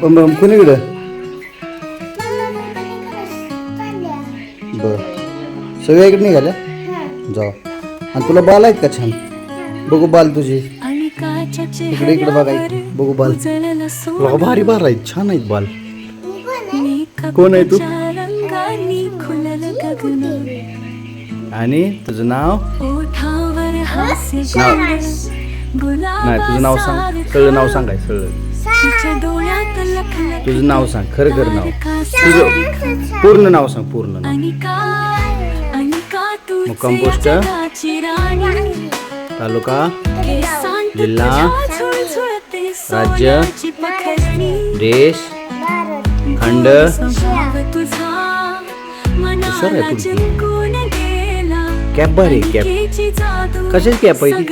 बम कुणीकडं बर सगळ्या इकडे निघाल्या जाऊ. आणि तुला बाल आहेत का छान? बघू बाल तुझी इकडे इकडे बघाय बघू बाल. भारी बाल आहेत छान आहेत बाल. कोण आहे तू? आणि तुझं नाव? नाही तुझं नाव सांग. सगळं नाव सांगाय सगळं. तुझं नाव सांग खरं खरं नाव. तुझं पूर्ण नाव सांग पूर्ण नाव. मुक्काम पोस्ट तालुका जिल्हा राज्य देश खंड. कॅप भारी कॅप. कशाची कॅप आहे ती?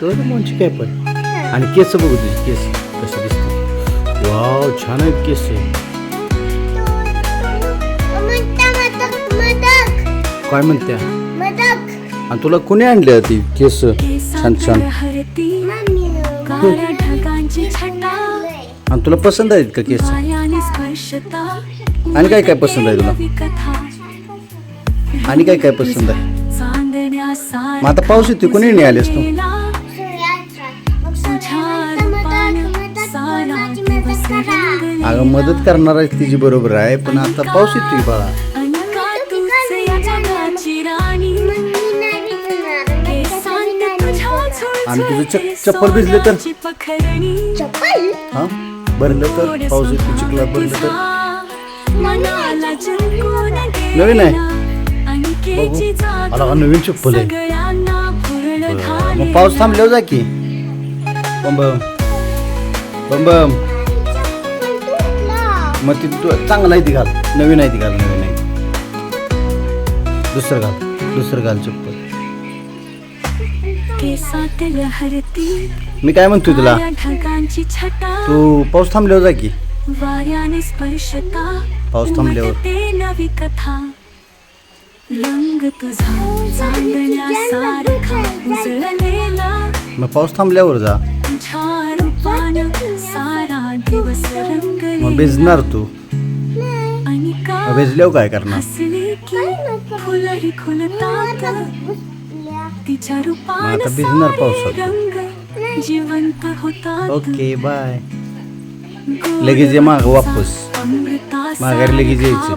कोणची कॅप आहे? आणि केस बघू तुझी केस कशी दिसते. वाव छान आहेत केस. काय म्हणत्या? आणि तुला कोणी आणले ती केस छान छान? आणि तुला पसंत आहेत का केस? आणि काय काय पसंत आहे तुला? आणि काय काय पसंत आहे? मग आता पाऊस येतो कोणी नाही आलेस तू? अगं मदत करणार आहे तिची बरोबर आहे पण आता पाऊस येतोय बाळा. आणि तुझं चप्पल भिजले तर? हा भरलं तर पाऊस येतो चिखला भरलं तर? नवीन आहे बघू. मला नवीन चप्पल आहे. मग पाऊस थांबल्यावर जा की. बम बम बम. मग ती तू चांगला आहे ती घाल. नवीन आहे ती घाल. नवीन आहे दुसरं घाल चप्पल. मी काय म्हणतोय तुला तू पाऊस थांबल्यावर जा की. पाऊस थांबल्यावर मग पाऊस थांबल्यावर जा. मग भिजणार तू. भिजल्यावर काय करणार? मग आता भिजणार पावसात. Okay bye. लगेच ये माग वापस. माघारी लगेच यायचं.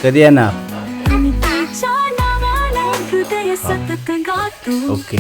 कधी येणार? ओके.